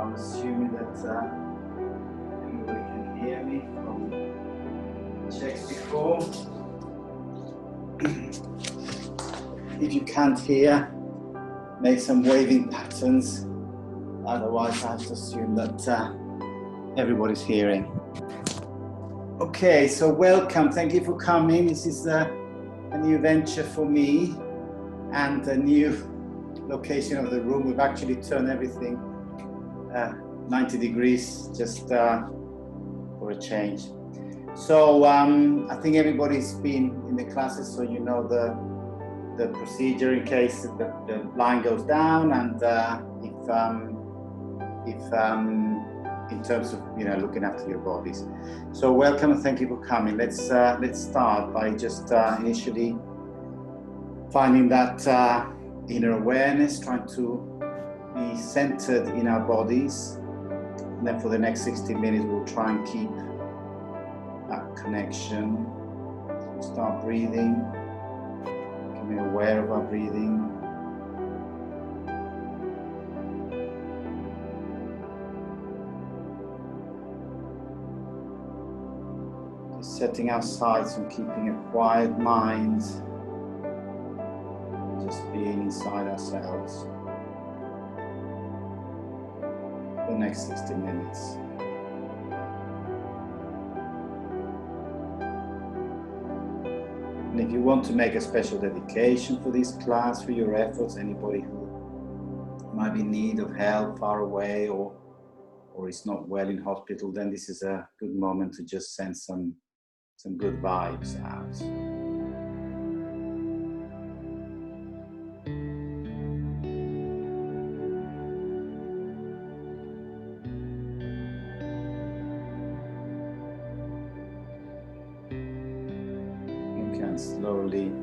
I'm assuming that everybody can hear me from checks before. If you can't hear, make some waving patterns. Otherwise, I have to assume that everybody's hearing. Okay, so welcome. Thank you for coming. This is a new venture for me and a new location of the room. We've actually turned everything 90 degrees just for a change. So I think everybody's been in the classes, so you know the procedure in case the line goes down, and if in terms of looking after your bodies. So welcome and thank you for coming. Let's start by just initially finding that inner awareness, trying to be centered in our bodies. And then for the next 60 minutes, we'll try and keep that connection. Start breathing, becoming aware of our breathing. Just setting our sights on keeping a quiet mind, just being inside ourselves for the next 60 minutes. And if you want to make a special dedication for this class, for your efforts, anybody who might be in need of help far away or is not well in hospital, then this is a good moment to just send some good vibes out. Slowly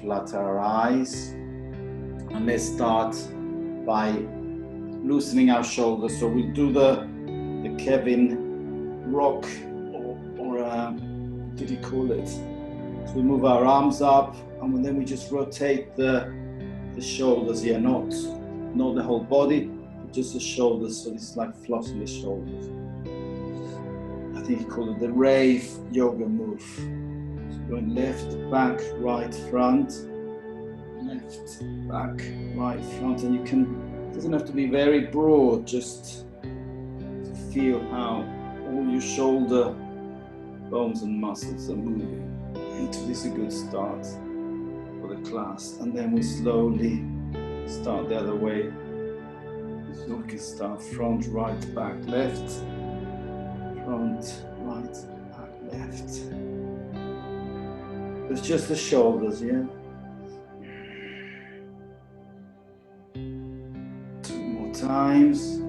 flutter our eyes, and let's start by loosening our shoulders. So we'll do the Kevin rock, or what did he call it? So we move our arms up, and then we just rotate the shoulders here, not the whole body, but just the shoulders. So it's like flossing the shoulders. I think he called it the rave yoga move. Going left, back, right, front, left, back, right, front, and it doesn't have to be very broad, just feel how all your shoulder bones and muscles are moving. And this is a good start for the class. And then we slowly start the other way. So we can start front, right, back, left, front, right, back, left. It's just the shoulders, yeah? 2 more times.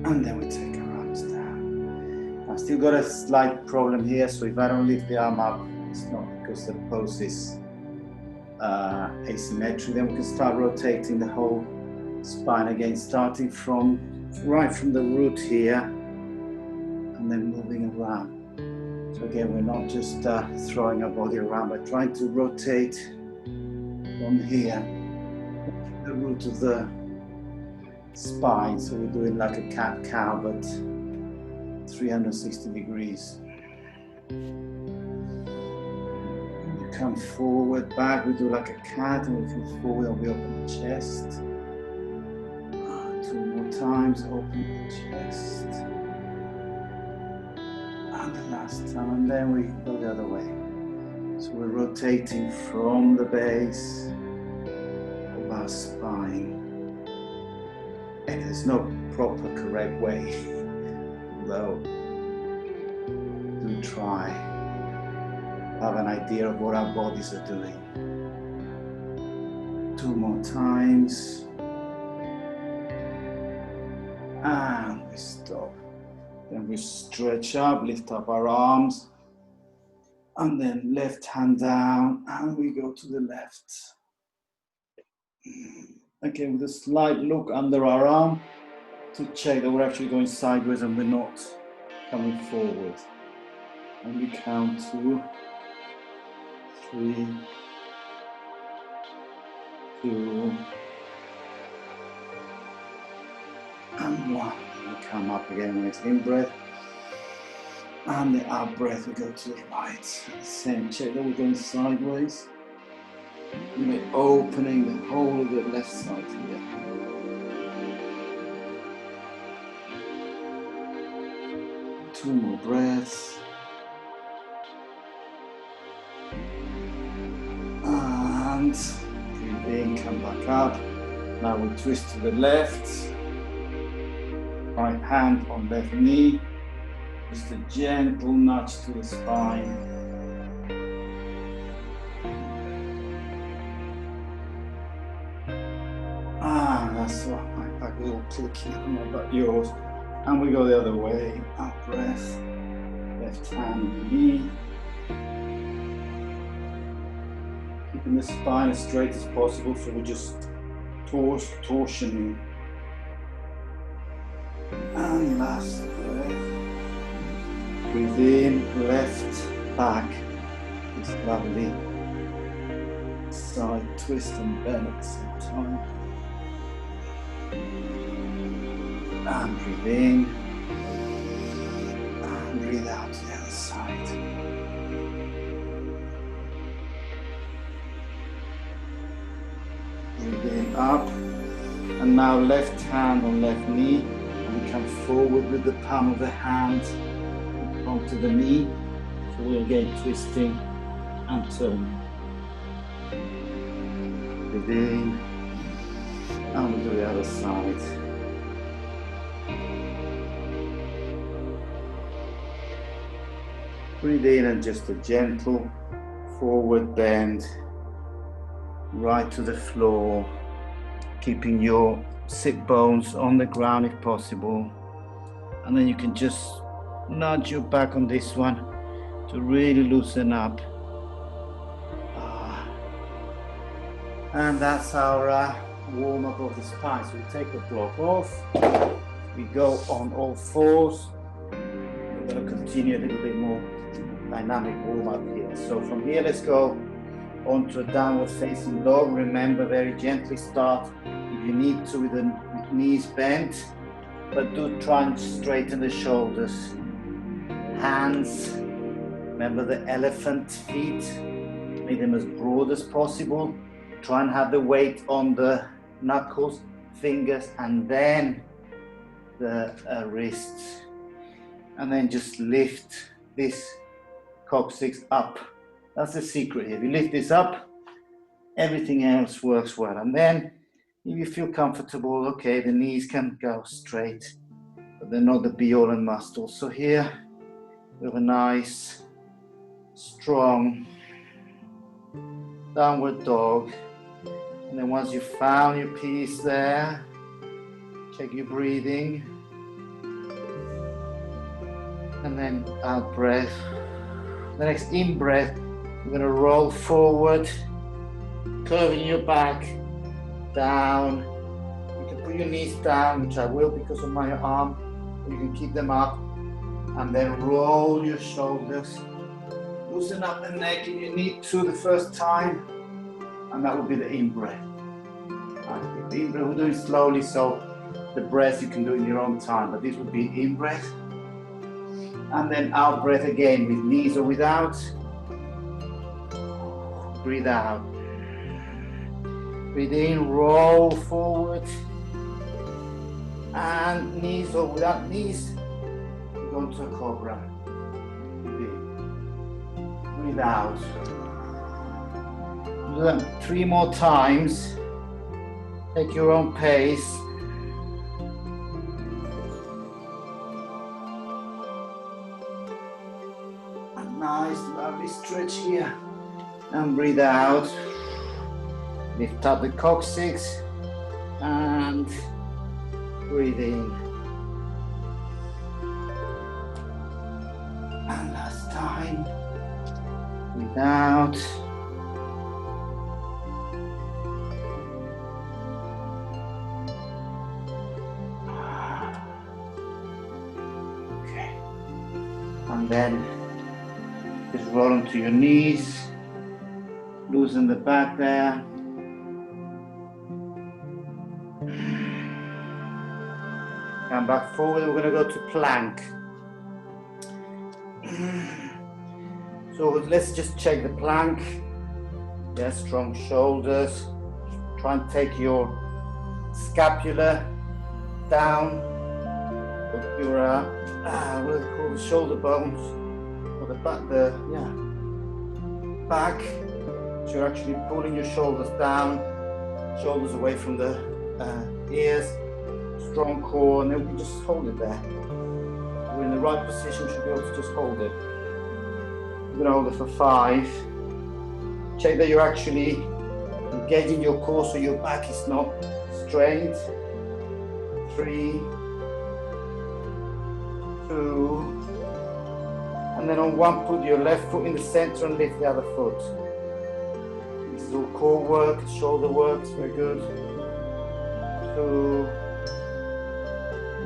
And then we take our arms down. I've still got a slight problem here, so if I don't lift the arm up, it's not because the pose is asymmetric. Then we can start rotating the whole spine again, starting right from the root here, and then moving around. So again, we're not just throwing our body around, but trying to rotate from here, the root of the spine. So we're doing like a cat-cow, but 360 degrees. And we come forward, back, we do like a cat, and we come forward and we open the chest. 2 more times, open the chest. And the last time, and then we go the other way. So we're rotating from the base of our spine. And there's no proper correct way, although do try to have an idea of what our bodies are doing. 2 more times. And we stop. Then we stretch up, lift up our arms, and then left hand down, and we go to the left. Okay, with a slight look under our arm to check that we're actually going sideways and we're not coming forward. And we count 2, 3, 2, One. And come up again. Next in breath. And the out breath, we go to the right. Same check that we're going sideways. And we're opening the whole of the left side here. Two more breaths. And breathe in, come back up. Now we twist to the left. Right hand on left knee. Just a gentle nudge to the spine. That's what my back is all clicking. I don't know about yours. And we go the other way. Out breath. Left hand on the knee. Keeping the spine as straight as possible, so we're just torsioning. And last breath. Breathe in, left back. This lovely side twist and bend at the same time. And breathe in. And breathe out to the other side. Breathe in, up. And now left hand on left knee. And we come forward with the palm of the hand onto the knee. So we're again twisting and turning. Breathe in. And we'll do the other side. Breathe in and just a gentle forward bend right to the floor, keeping your sit bones on the ground if possible. And then you can just nudge your back on this one to really loosen up. And that's our warm up of the spine. So we take the block off, we go on all fours. We're going to continue a little bit more dynamic warm up here. So from here, let's go onto a downward facing dog. Remember, very gently start if you need to with the knees bent, but do try and straighten the shoulders. Hands, remember the elephant feet, make them as broad as possible. Try and have the weight on the knuckles, fingers, and then the wrists. And then just lift this coccyx up. That's the secret here. If you lift this up, everything else works well. And then if you feel comfortable, okay, the knees can go straight, but they're not the be all and must all. So here we have a nice, strong downward dog. And then once you've found your peace there, check your breathing. And then out breath. The next in breath, we're going to roll forward, curving your back down. You can put your knees down, which I will because of my arm. You can keep them up. And then roll your shoulders. Loosen up the neck if you need to the first time. And that will be the in breath. The in breath, we're doing slowly, so the breath you can do in your own time, but this would be in breath. And then out breath again with knees or without. Breathe out. Breathe in, roll forward. And knees or without knees, we go into a cobra. Breathe out. Do that 3 more times. Take your own pace. A nice, lovely stretch here. And breathe out. Lift up the coccyx. And breathe in. And last time. Breathe out. And then just roll onto your knees, loosen the back there. Come back forward. We're going to go to plank. So let's just check the plank. Yes, strong shoulders. Try and take your scapula down. Your what do they call the shoulder bones, or the back. So you're actually pulling your shoulders down, shoulders away from the ears. Strong core, and then we can just hold it there. We're in the right position, should be able to just hold it. We're going to hold it for 5. Check that you're actually engaging your core so your back is not strained. 3, 2, and then on 1, put your left foot in the center and lift the other foot. This is all core work, shoulder work, very good. 2,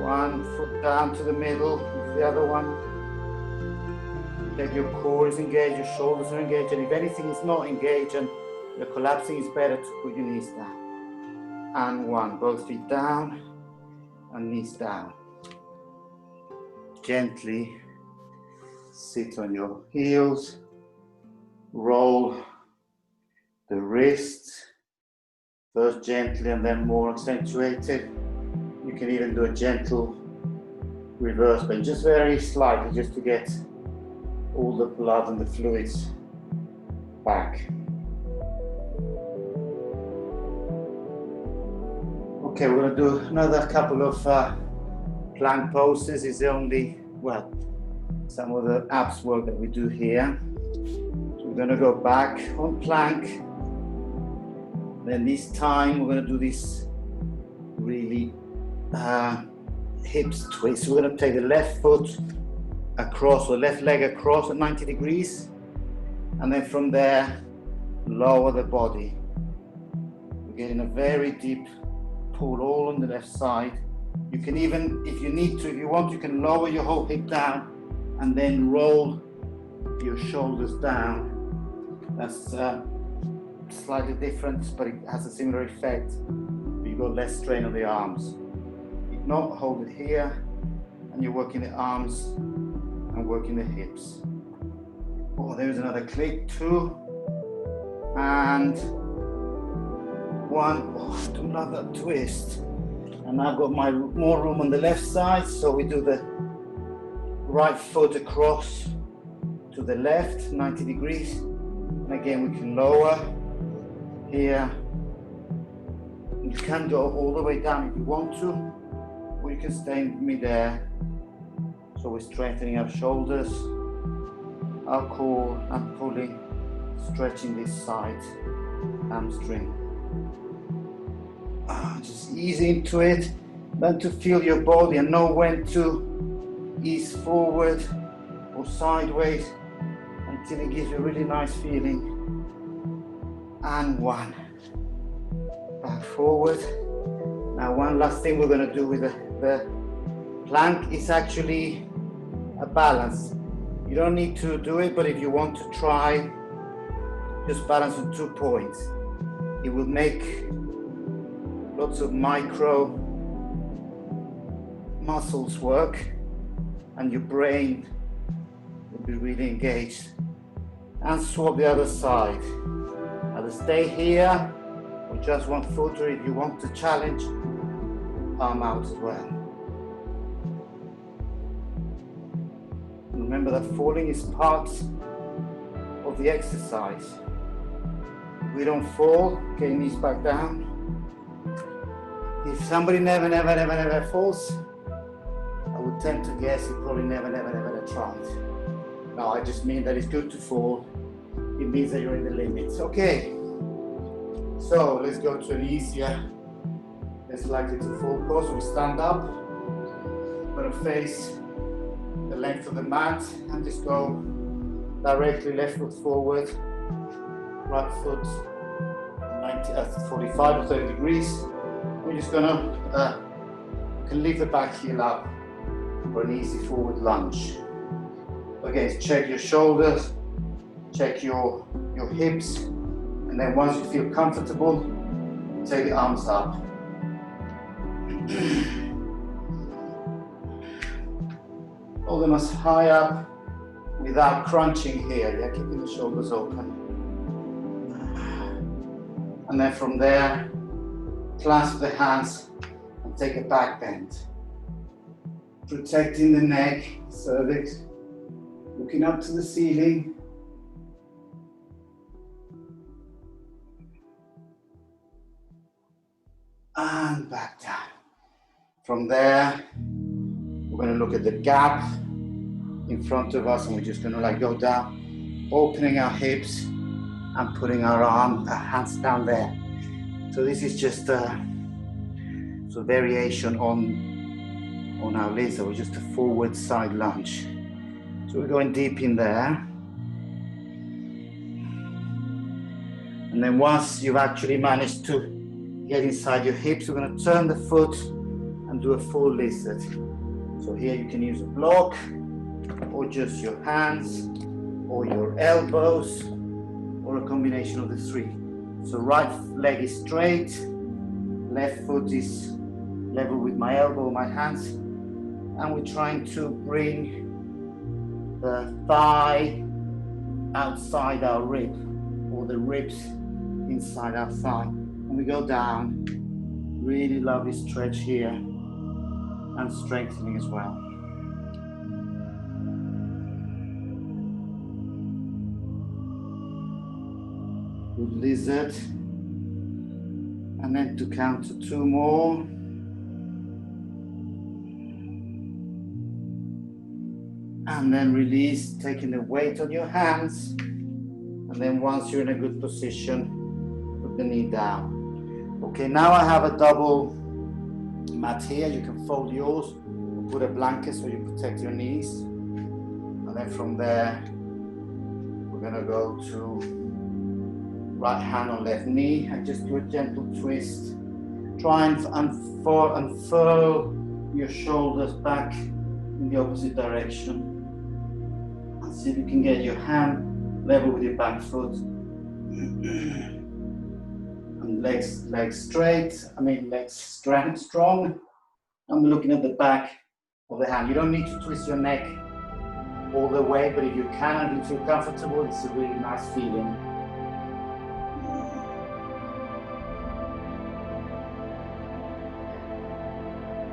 1, foot down to the middle, lift the other one. Check your core is engaged, your shoulders are engaged, and if anything is not engaged and you're collapsing, it's better to put your knees down. And 1, both feet down and knees down. Gently sit on your heels, roll the wrists, first gently and then more accentuated. You can even do a gentle reverse bend, just very slightly, just to get all the blood and the fluids back. Okay, we're going to do another couple of plank poses. Is only, well, some of the abs work that we do here. So we're going to go back on plank. Then this time we're going to do this really hips twist. So we're going to take the left foot across, or left leg across at 90 degrees, and then from there lower the body. We're getting a very deep pull all on the left side. You can even, if you need to, if you want, you can lower your whole hip down and then roll your shoulders down. That's slightly different, but it has a similar effect. You got less strain on the arms. If not, hold it here, and you're working the arms and working the hips. Oh, there's another click. 2 and 1. Oh, do another twist. And I've got my more room on the left side, so we do the right foot across to the left, 90 degrees. And again, we can lower here. You can go all the way down if you want to, or you can stay in mid-air. So we're strengthening our shoulders, our core, and pulling, stretching this side, hamstring. Just ease into it, learn to feel your body and know when to ease forward or sideways until it gives you a really nice feeling. And 1, back forward. Now one last thing we're going to do with the plank is actually a balance. You don't need to do it, but if you want to try, just balance on 2 points. It will make lots of micro muscles work, and your brain will be really engaged. And swap the other side. Either stay here or just one foot, or if you want to challenge, palm out as well. Remember that falling is part of the exercise. If we don't fall, get knees back down. If somebody never falls, I would tend to guess he probably never tried. No, I just mean that it's good to fall. It means that you're in the limits. Okay, so let's go to an easier, less likely to fall pose. We stand up, we're going to face the length of the mat and just go directly left foot forward, right foot 45 or 30 degrees. We're just gonna can lift the back heel up for an easy forward lunge. Okay, check your shoulders, check your hips, and then once you feel comfortable, take the arms up. Hold them as high up without crunching here, yeah, keeping the shoulders open. And then from there, clasp the hands and take a back bend. Protecting the neck, cervix, looking up to the ceiling. And back down. From there, we're going to look at the gap in front of us, and we're just going to like go down, opening our hips and putting our hands down there. So this is just a variation on our laser, or just a forward side lunge. So we're going deep in there. And then once you've actually managed to get inside your hips, we're going to turn the foot and do a full lizard. So here you can use a block, or just your hands, or your elbows, or a combination of the three. So right leg is straight, left foot is level with my elbow, my hands, and we're trying to bring the thigh outside our rib, or the ribs inside our thigh. And we go down, really lovely stretch here, and strengthening as well. Good lizard. And then to count to 2 more. And then release, taking the weight on your hands. And then once you're in a good position, put the knee down. Okay, now I have a double mat here. You can fold yours, put a blanket so you protect your knees. And then from there, we're gonna go to right hand on left knee and just do a gentle twist. Try and unfurl your shoulders back in the opposite direction. And see if you can get your hand level with your back foot. And legs straight, legs strong. I'm looking at the back of the hand. You don't need to twist your neck all the way, but if you can and you feel comfortable, it's a really nice feeling.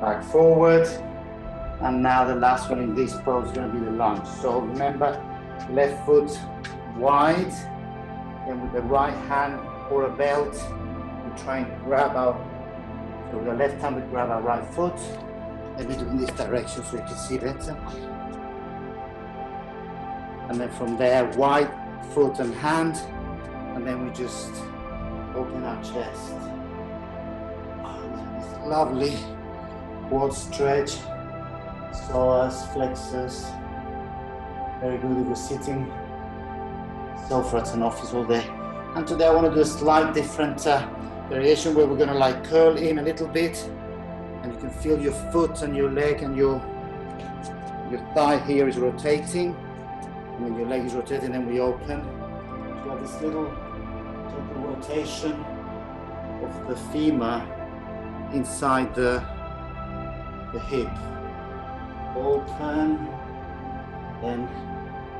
Back forward. And now the last one in this pose is going to be the lunge. So remember, left foot wide, and with the right hand or a belt, we try and grab so with the left hand we grab our right foot. Let me do in this direction so you can see better. And then from there, wide foot and hand, and then we just open our chest. Oh, it's lovely quad stretch, psoas, flexors. Very good if you're sitting sofa at an office all day. And today I want to do a slight different variation where we're going to like curl in a little bit, and you can feel your foot and your leg and your thigh here is rotating, and then your leg is rotating, and we open. So we have this little rotation of the femur inside the hip. Open, then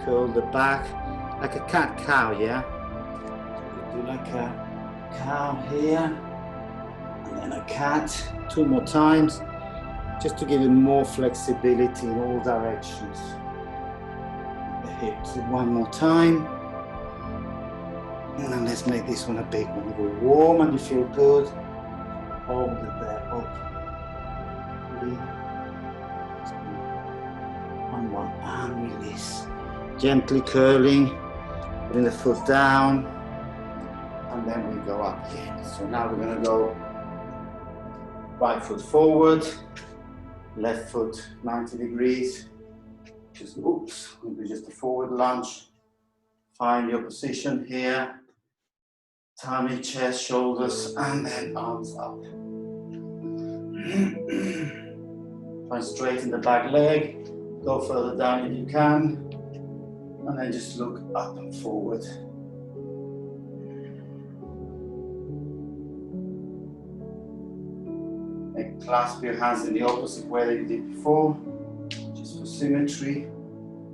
curl the back like a cat-cow, yeah? So we do like a cow here, and then a cat 2 more times, just to give it more flexibility in all directions. The hips 1 more time, and then let's make this one a big one. Go warm and you feel good. Hold it there, open. 3, 1 more, and release. Gently curling, putting the foot down, and then we go up again. So now we're going to go right foot forward, left foot 90 degrees. We'll do just a forward lunge. Find your position here. Tummy, chest, shoulders, and then arms up. Try and straighten the back leg. Go further down if you can. And then just look up and forward. And clasp your hands in the opposite way that you did before. Just for symmetry,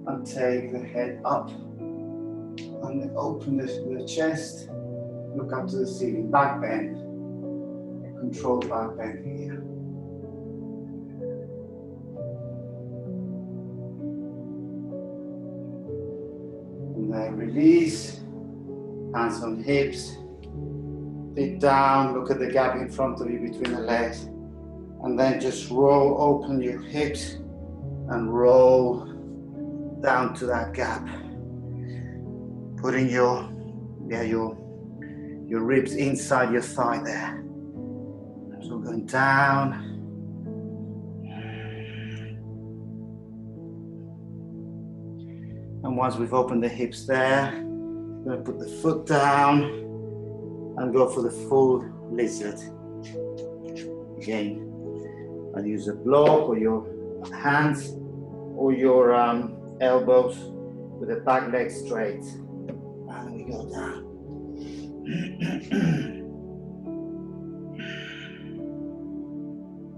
and take the head up and then open the chest, look up to the ceiling, back bend, a controlled back bend here. And then release, hands on hips, feet down, look at the gap in front of you between the legs, and then just roll, open your hips and roll down to that gap, putting your ribs inside your thigh there. So going down, and once we've opened the hips there, we're going to put the foot down and go for the full lizard. Again, I'll use a block or your hands or your elbows with the back leg straight. And we go down.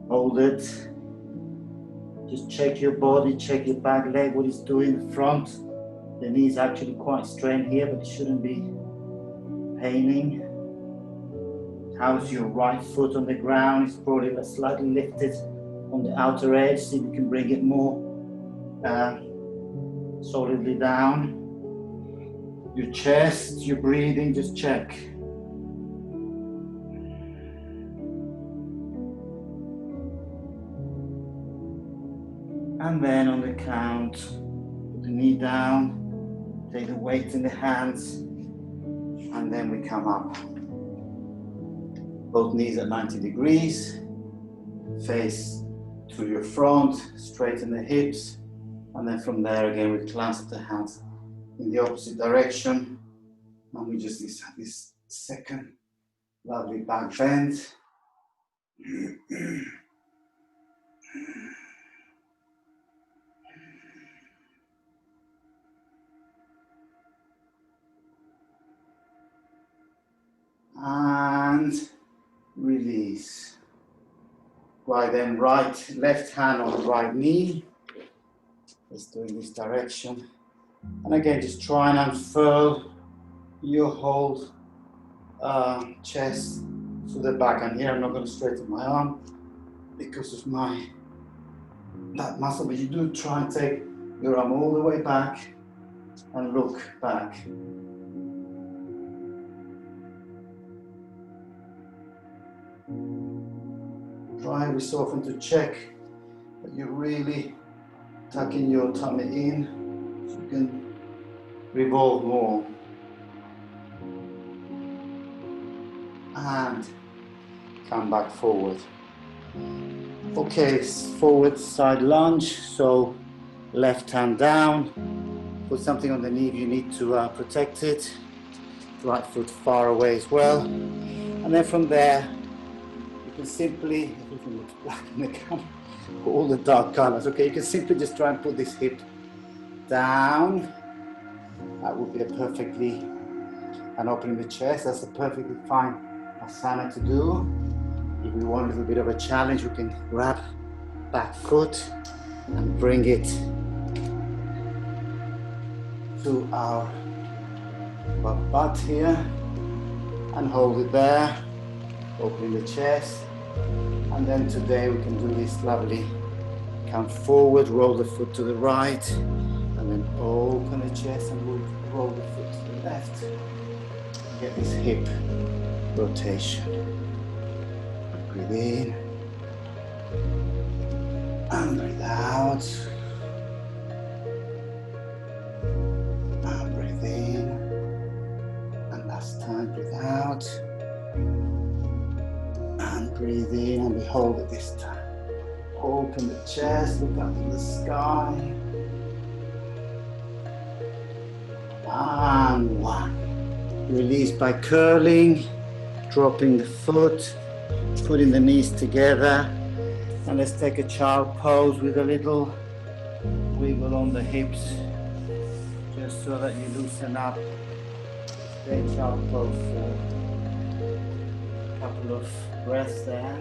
Hold it. Just check your body, check your back leg, what it's doing in front. The knee is actually quite strained here, but it shouldn't be paining. How's your right foot on the ground? It's probably slightly lifted on the outer edge. See if you can bring it more solidly down. Your chest, your breathing, just check. And then on the count, put the knee down, take the weight in the hands, and then we come up. Both knees at 90 degrees, face to your front, straighten the hips, and then from there again we clasp the hands in the opposite direction, and we just have this second lovely back bend. And release. Right then, left hand on the right knee. Let's do in this direction. And again, just try and unfurl your whole chest to the back. And here I'm not going to straighten my arm because of that muscle, but you do try and take your arm all the way back and look back. Try every so often to check that you're really tucking your tummy in so you can revolve more. And come back forward. Okay, forward side lunge. So left hand down, put something on the knee if you need to protect it. Right foot far away as well. And then from there, you can simply, everything looks black in the camera, all the dark colors. Okay, you can simply just try and put this hip down. That would be and opening the chest, that's a perfectly fine asana to do. If we want a little bit of a challenge, we can grab back foot and bring it to our butt here and hold it there, opening the chest. And then today we can do this lovely, come forward, roll the foot to the right, and then open the chest and we'll roll the foot to the left. Get this hip rotation. Breathe in and breathe out. And breathe in. And last time, breathe out. And breathe in, and we hold it this time. Open the chest, look up in the sky. And one. Release by curling, dropping the foot, putting the knees together. And let's take a child pose with a little wiggle on the hips, just so that you loosen up. Stay child pose for a couple of breaths there.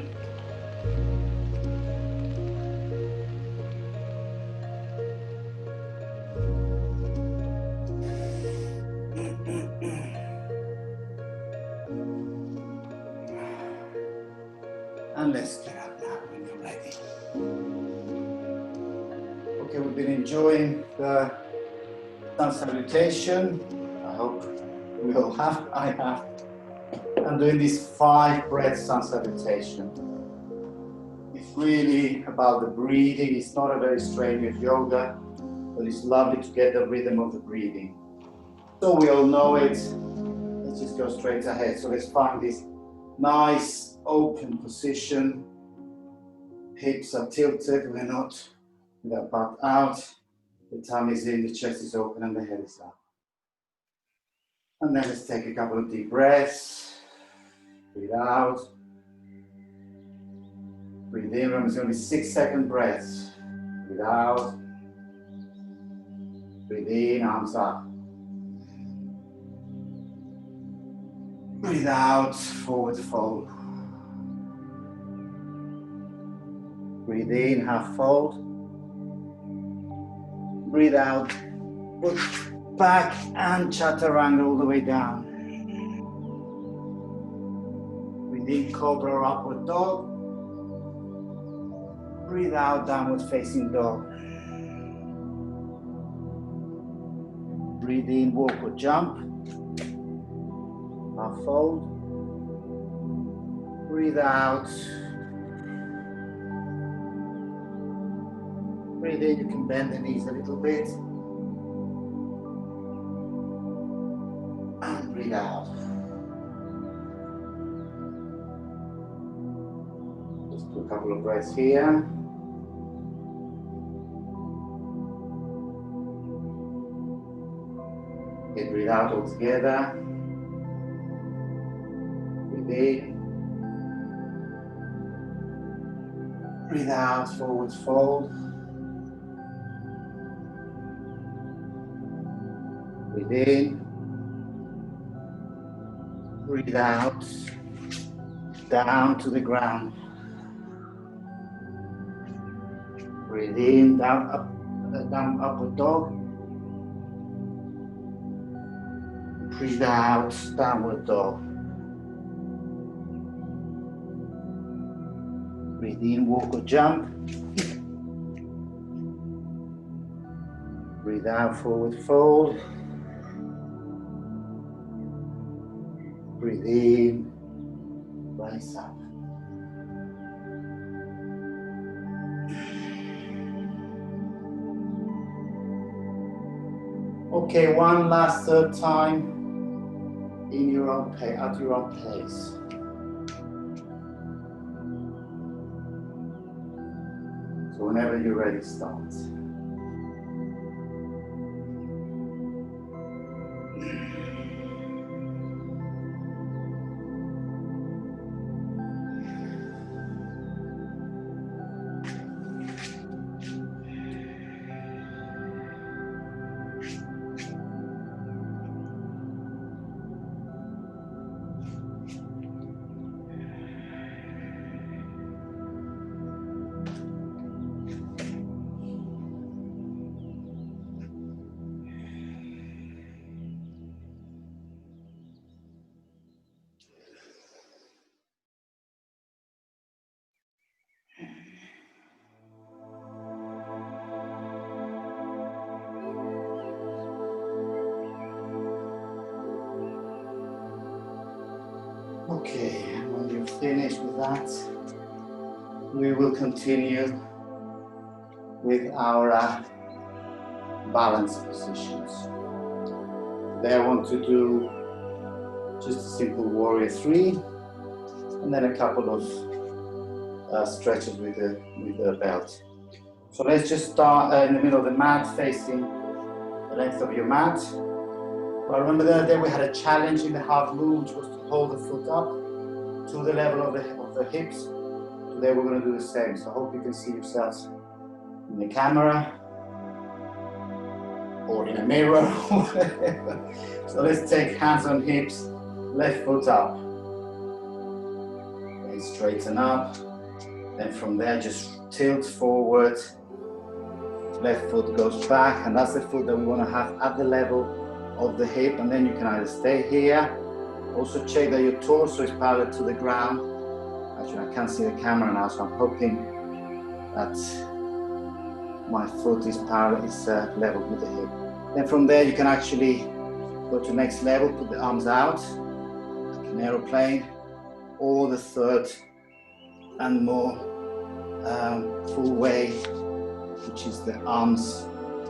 And let's get up now when you're ready. Okay, we've been enjoying the sun salutation. I hope we all have, I have. I'm doing this 5 breath sun salutation. It's really about the breathing. It's not a very strenuous yoga, but it's lovely to get the rhythm of the breathing. So we all know it. Let's just go straight ahead. So let's find this nice open position. Hips are tilted, we're not with our butt out. The tummy is in, the chest is open, and the head is up. And then let's take a couple of deep breaths. Breathe out. Breathe in. Remember, it's going to be 6-second breaths. Breathe out. Breathe in, arms up. Breathe out, forward fold. Breathe in, half fold. Breathe out, put back and chaturanga all the way down. Breathe in, cobra or upward dog. Breathe out, downward facing dog. Breathe in, walk or jump. Half fold. Breathe out. Breathe in, you can bend the knees a little bit. And breathe out. Just do a couple of breaths here. Okay, breathe out all together. Breathe in. Breathe out, forwards fold. Breathe in. Breathe out. Down to the ground. Breathe in, down, up, down, upward dog. Breathe out, downward dog. Breathe in, walk or jump. Breathe out, forward fold. Breathe in, rise up. Okay, one last third time in your own pace, at your own pace. So whenever you're ready, start. Okay, and when you're finished with that, we will continue with our balance positions. Today I want to do just a simple warrior 3, and then a couple of stretches with the belt. So let's just start in the middle of the mat, facing the length of your mat. Well, remember the other day we had a challenge in the half moon, which was to hold the foot up to the level of the hips. Today we're going to do the same. So I hope you can see yourselves in the camera or in a mirror. So let's take hands on hips, left foot up. And straighten up. Then from there just tilt forward. Left foot goes back, and that's the foot that we want to have at the level of the hip, and then you can either stay here, also check that your torso is parallel to the ground, Actually, I can't see the camera now, so I'm hoping that my foot is level with the hip. Then from there, you can actually go to the next level, put the arms out, like an aeroplane, or the third and more full way, which is the arms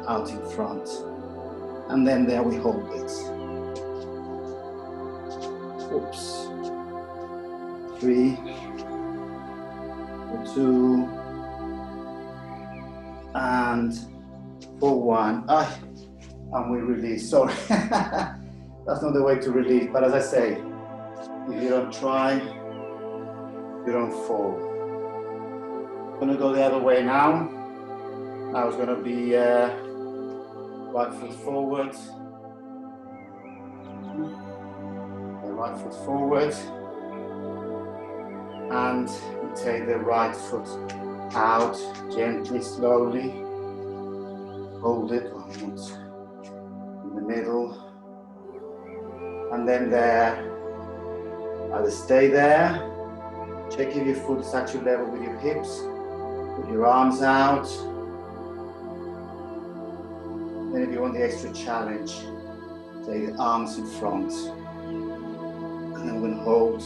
out in front. And then there we hold it. Oops. 3, 2, and for 1. And we release. Sorry, that's not the way to release. But as I say, if you don't try, you don't fall. I'm gonna go the other way now. Now it's gonna be right foot forward. The right foot forward. And we take the right foot out, gently, slowly. Hold it, in the middle. And then there, either stay there, check if your foot is actually level with your hips. Put your arms out. Then if you want the extra challenge, take the arms in front. And then we're going to hold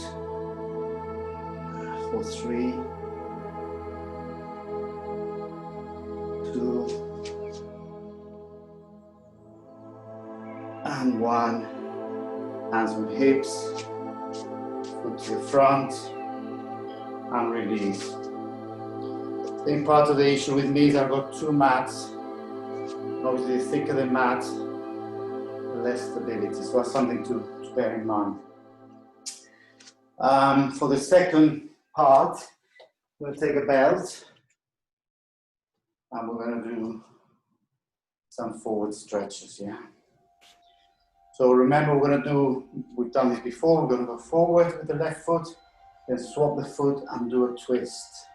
for 3, 2, and 1. Hands on hips, foot to the front, and release. I think part of the issue with me is I've got 2 mats. Obviously, the thicker the mat, the less stability. So that's something to bear in mind. For the second part, we'll take a belt and we're going to do some forward stretches, yeah? So remember, we've done this before, we're going to go forward with the left foot, then swap the foot and do a twist.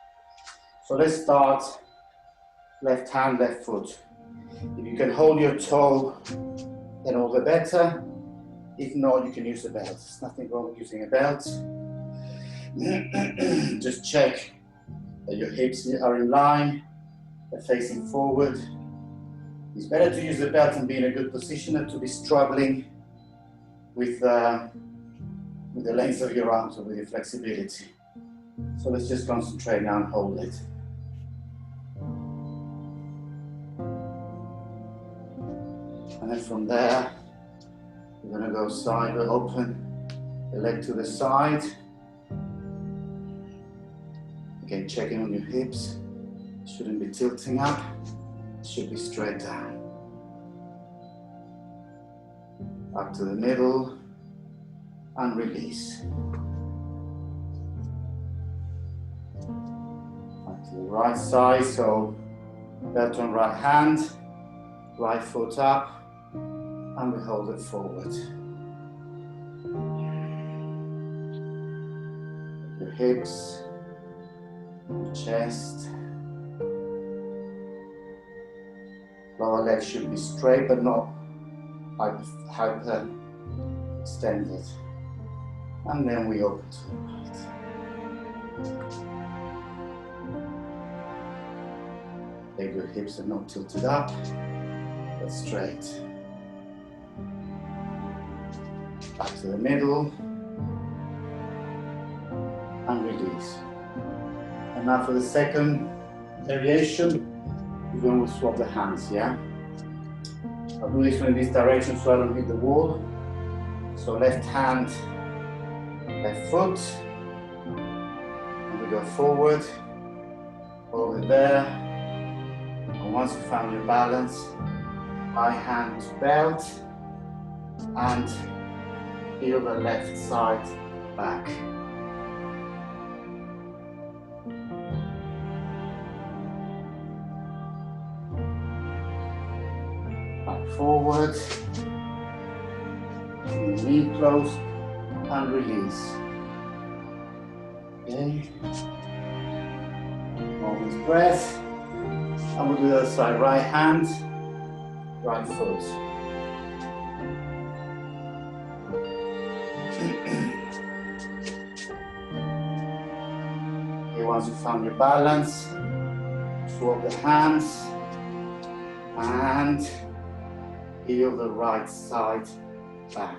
So let's start left hand, left foot. If you can hold your toe, then all the better. If not, you can use a belt. There's nothing wrong with using a belt. Just check that your hips are in line, they're facing forward. It's better to use the belt and be in a good position than to be struggling with the length of your arms or with your flexibility. So let's just concentrate now and hold it. And then from there, we're going to go side, we'll open the leg to the side. Again, checking on your hips. Shouldn't be tilting up, should be straight down. Back to the middle and release. Back to the right side, so belt on right hand, right foot up, and we hold it forward. Your hips, your chest. Lower leg should be straight but not hyper extended. And then we open to the right. Maybe your hips are not tilted up, but straight. Back to the middle. And release. And now for the second variation, we're going to swap the hands, yeah? I'll do this one in this direction so I don't hit the wall. So left hand, left foot. And we go forward, hold it there. And once you found your balance, right hand to belt. And feel the left side back. Forward, knee close, and release. Okay. Moment's breath. And we'll do the other side. Right hand, right foot. once you found your balance, swap the hands and heel the right side back.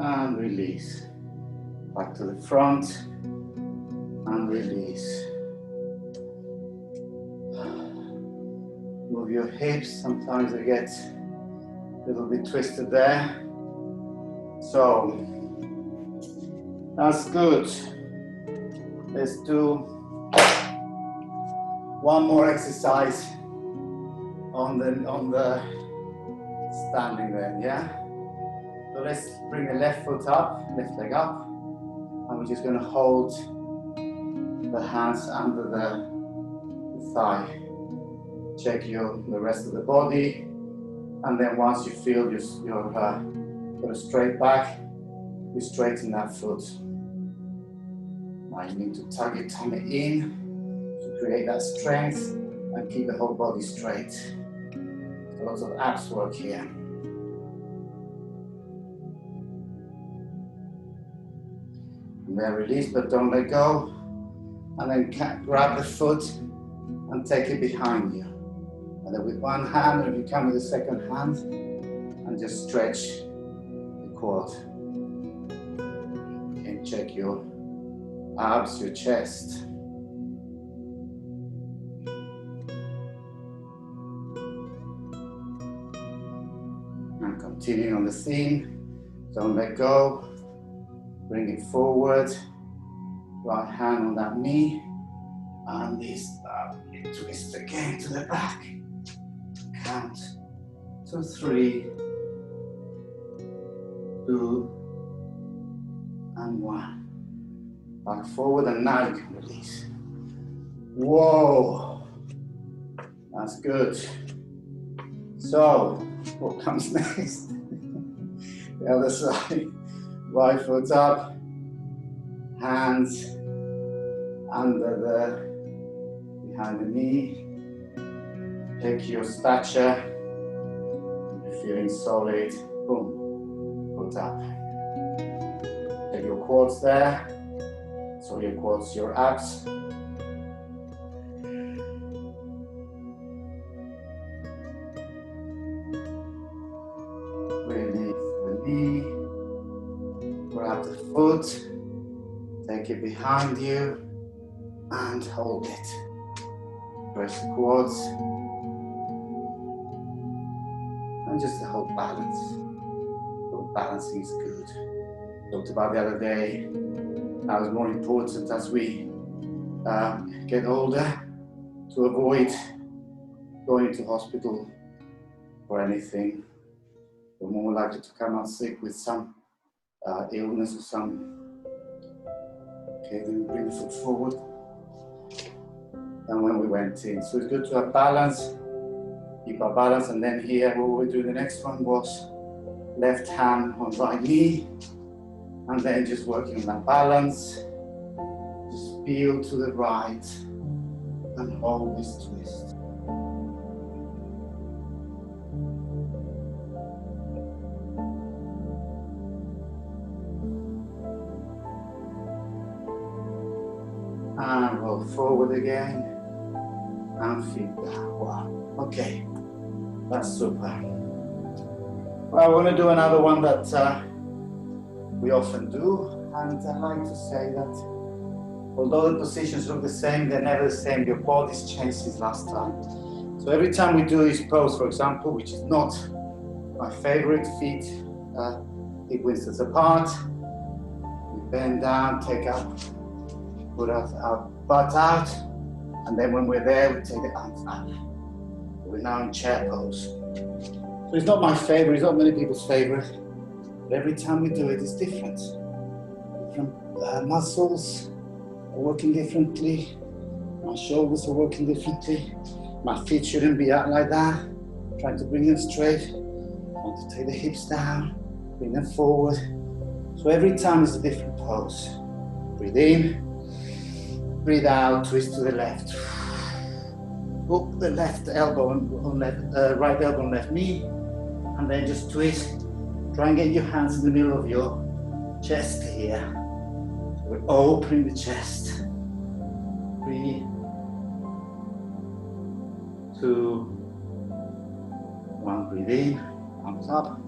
And release. Back to the front and release. Move your hips. Sometimes they get a little bit twisted there. So that's good. Let's do one more exercise on the standing then, yeah? So let's bring the left foot up, left leg up, and we're just going to hold the hands under the thigh. Check the rest of the body, and then once you feel you're got a straight back, we straighten that foot. Now you need to tug your tummy in to create that strength and keep the whole body straight. Lots of abs work here. And then release, but don't let go. And then grab the foot and take it behind you. And then with one hand, if you come with the second hand, and just stretch the quad. And check your abs, your chest. And continuing on the theme, don't let go. Bring it forward. Right hand on that knee. And this twist again to the back. Count to 3, 2, and 1. Back forward, and now you can release. Whoa, that's good. So, what comes next? The other side. Right foot up, hands behind the knee. Check your stature. You're feeling solid. Boom. Foot up. Check your quads there. So your quads, your abs. Release the knee. Grab the foot. Take it behind you and hold it. Press the quads. And just the whole balance. So balancing is good. Talked about the other day how it's more important as we get older to avoid going to hospital for anything. We're more likely to come out sick with some illness or some. Okay, then bring the foot forward. And when we went in, so it's good to have balance. Keep our balance, and then here what we do the next one was left hand on right knee, and then just working on that balance. Just feel to the right and hold this twist. And roll forward again and feet down. Wow. Okay. That's super. Well, we're going to do another one that we often do, and I like to say that although the positions look the same, they're never the same. Your body's changed since last time. So every time we do this pose, for example, which is not my favorite, feet hip widths apart, we bend down, take up, put our butt out, and then when we're there, we take the arms up. We're now in chair pose. So it's not my favorite, it's not many people's favorite, but every time we do it, it's different. Different muscles are working differently, my shoulders are working differently, my feet shouldn't be out like that. Trying to bring them straight. I want to take the hips down, bring them forward. So every time is a different pose. Breathe in, breathe out, twist to the left. hook the left elbow on right elbow on left knee, and then just twist. Try and get your hands in the middle of your chest here. So we're opening the chest. 3, 2, 1. Breathe in, arms up.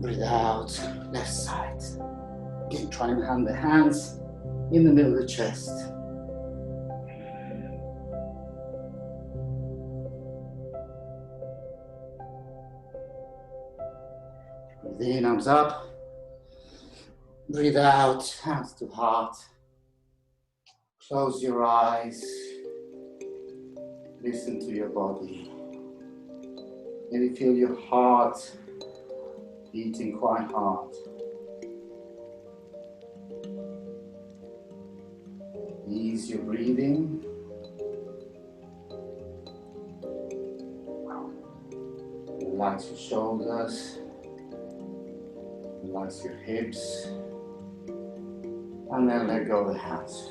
Breathe out, left side. Again, try and hand the hands in the middle of the chest. Breathe in, arms up. Breathe out, hands to heart. Close your eyes. Listen to your body. Maybe feel your heart beating quite hard. Ease your breathing. Relax your shoulders. Relax your hips. And then let go of the hands.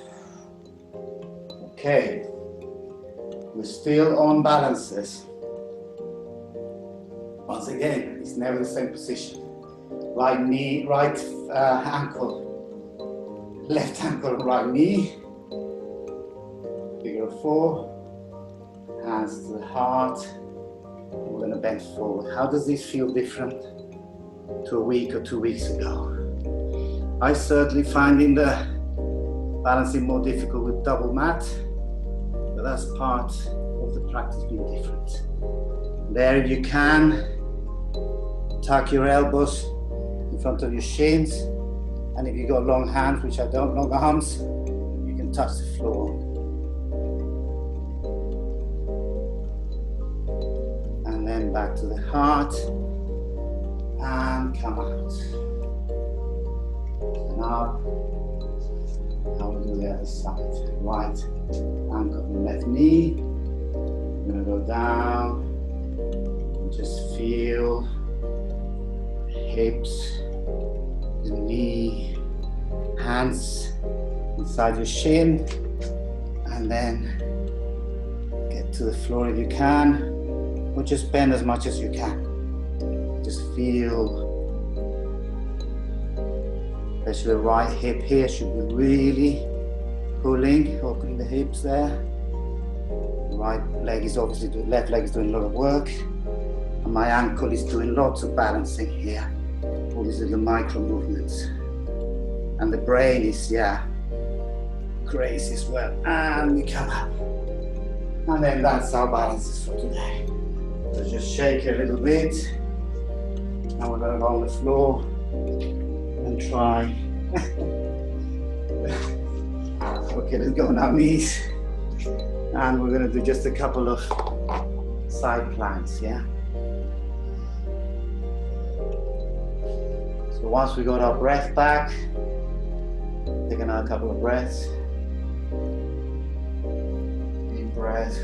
Okay. We're still on balances. Once again, it's never the same position. Right knee, right ankle, left ankle, right knee. Figure of 4. Hands to the heart. We're going to bend forward. How does this feel different to a week or 2 weeks ago? I certainly finding the balancing more difficult with double mat, but that's part of the practice being different. There, if you can, tuck your elbows in front of your shins, and if you've got long hands, which I don't, long arms, you can touch the floor. And then back to the heart, and come out. And up. Now we'll do the other side. Right ankle and left knee. We're going to go down and just feel the hips, the knee, hands inside your shin, and then get to the floor if you can, or just bend as much as you can. Just feel, especially the right hip here should be really pulling, opening the hips there. The right leg is obviously, the left leg is doing a lot of work, and my ankle is doing lots of balancing here. All these little micro movements. And the brain is, crazy as well. And we come up. And then that's our balances for today. So just shake it a little bit. Now we're going to go on the floor and try. Okay, let's go on our knees. And we're going to do just a couple of side planks, yeah? So once we got our breath back, take another couple of breaths. Deep breath.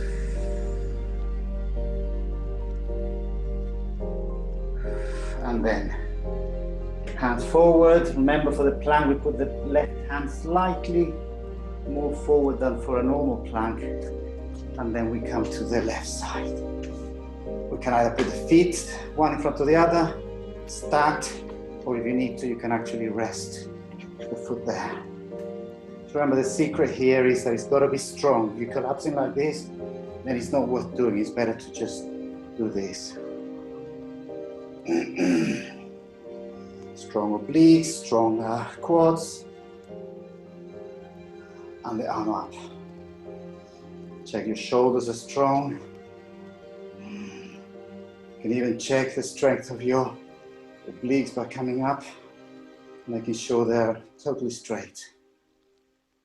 And then hands forward. Remember, for the plank, we put the left hand slightly more forward than for a normal plank. And then we come to the left side. We can either put the feet one in front of the other, stacked, or if you need to, you can actually rest the foot there. So remember, the secret here is that it's got to be strong. If you're collapsing like this, then it's not worth doing. It's better to just do this. Strong obliques, strong quads, and the arm up. Check your shoulders are strong. You can even check the strength of your obliques by coming up, making sure they're totally straight.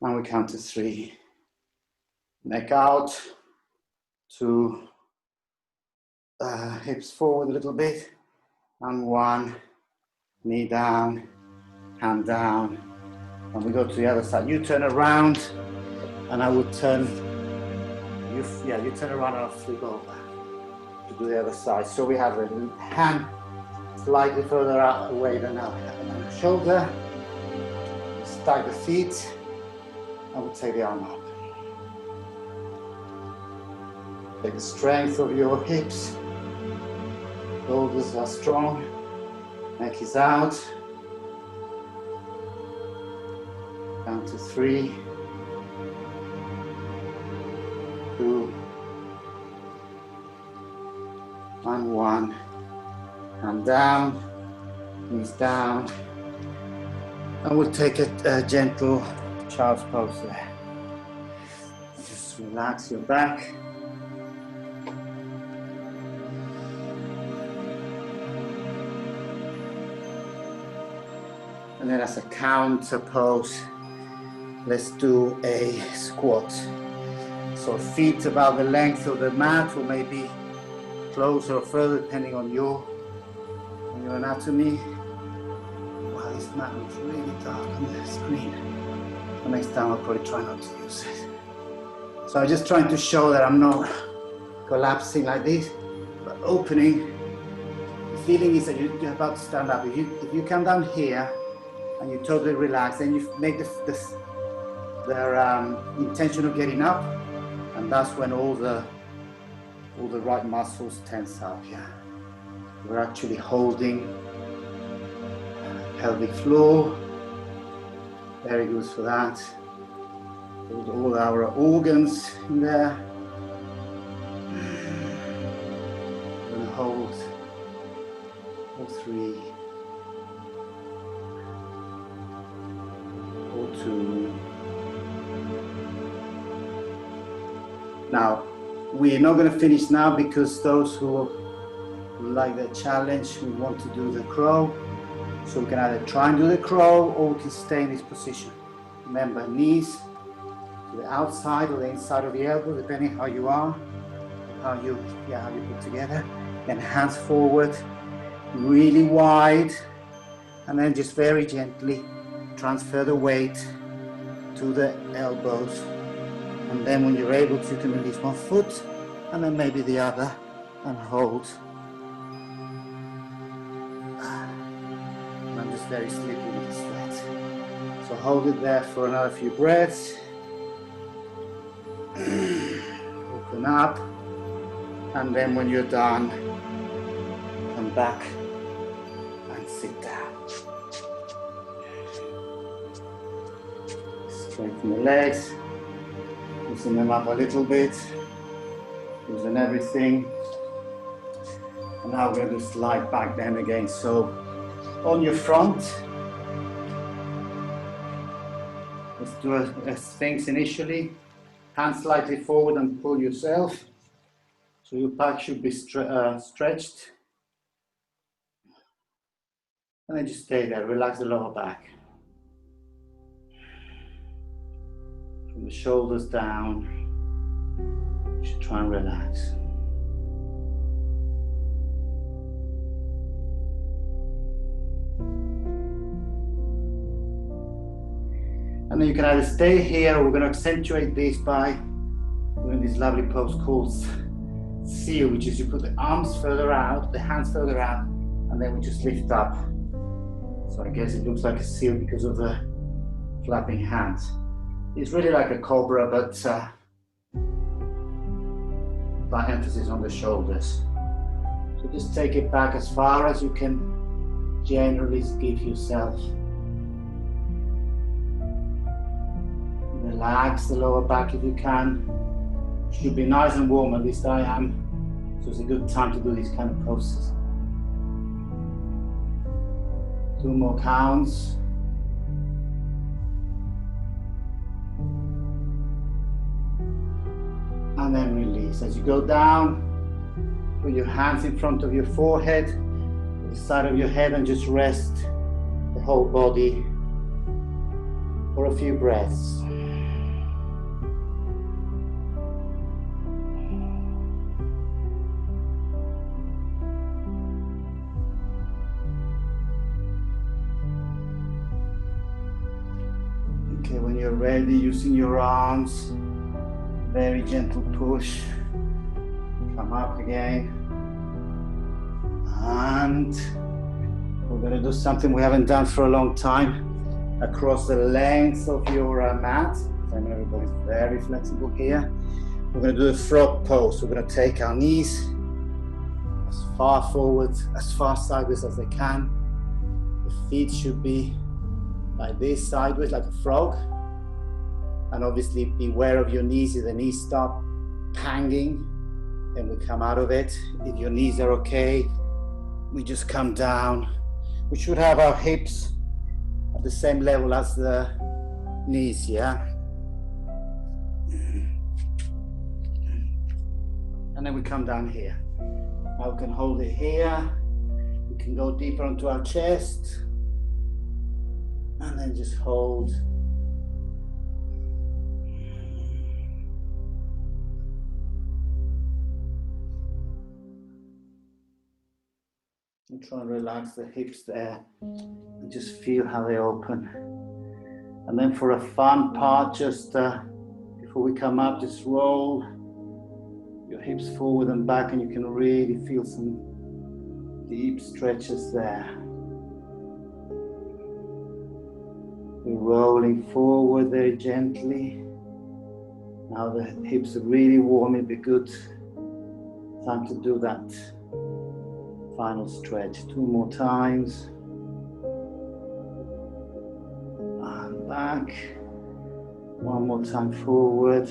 Now we count to 3. Neck out, 2, hips forward a little bit, and 1, knee down, hand down, and we go to the other side. You turn around, and I would turn, you turn around and I'll flip over to do the other side. So we have a hand slightly further out away than now. We have another shoulder, we stack the feet, and we take the arm up. Take the strength of your hips. Shoulders are strong. Neck is out. Down to 3, 2, and 1. And down, knees down. And we'll take a gentle child's pose there. Just relax your back. And then as a counter pose, let's do a squat. So feet about the length of the mat, or maybe closer or further, depending on your anatomy. Wow, this mat looks really dark on the screen. The next time I'll probably try not to use it. So I'm just trying to show that I'm not collapsing like this, but opening. The feeling is that you're about to stand up. If you come down here and you totally relax, then you make the intention of getting up, and that's when all the right muscles tense up. Yeah, we're actually holding pelvic floor. Very good for that. Hold all our organs in there. We're going to hold all 3, or 2. Now, we're not going to finish now because those who like the challenge, we want to do the crow. So we can either try and do the crow, or we can stay in this position. Remember, knees to the outside or the inside of the elbow, depending how you are, how you put together. Then hands forward, really wide, and then just very gently transfer the weight to the elbows. And then when you're able to, you can release one foot and then maybe the other and hold. And I'm just very sleepy with the sweat. So hold it there for another few breaths. Open up. And then when you're done, come back and sit down. Straighten the legs. Loosen them up a little bit, loosen everything. And now we're going to slide back then again. So on your front, let's do a Sphinx initially. Hands slightly forward and pull yourself. So your back should be stretched. And then just stay there, relax the lower back. From the shoulders down, you should try and relax. And then you can either stay here, or we're going to accentuate this by doing this lovely pose called seal, which is you put the arms further out, the hands further out, and then we just lift up. So I guess it looks like a seal because of the flapping hands. It's really like a cobra, but by emphasis on the shoulders. So just take it back as far as you can generally give yourself. Relax the lower back if you can. Should be nice and warm, at least I am. So it's a good time to do these kind of poses. 2 more counts. And then release. As you go down, put your hands in front of your forehead, the side of your head, and just rest the whole body for a few breaths. Okay, when you're ready, using your arms, very gentle push, come up again, and we're going to do something we haven't done for a long time, across the length of your mat. I know everybody's very flexible here. We're going to do a frog pose. We're going to take our knees as far forward, as far sideways as they can. The feet should be like this, sideways, like a frog. And obviously beware of your knees. If the knees start hanging, then we come out of it. If your knees are okay, we just come down. We should have our hips at the same level as the knees, yeah? And then we come down here. Now we can hold it here. We can go deeper onto our chest. And then just hold. And try and relax the hips there. And just feel how they open. And then for a fun part, just before we come up, just roll your hips forward and back, and you can really feel some deep stretches there. We're rolling forward very gently. Now the hips are really warm, it'd be good time to do that final stretch. 2 more times. And back. 1 more time forward.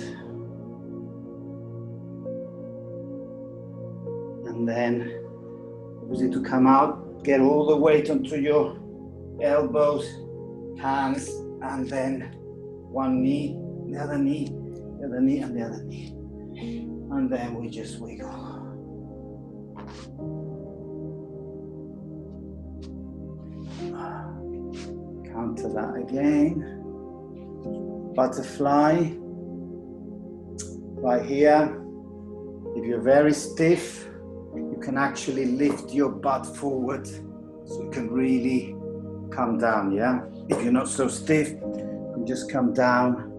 And then, obviously to come out, get all the weight onto your elbows, hands, and then one knee, the other knee, the other knee, and the other knee. And then we just wiggle. Counter that again. Butterfly. Right here. If you're very stiff, you can actually lift your butt forward so you can really come down, yeah? If you're not so stiff, you can just come down.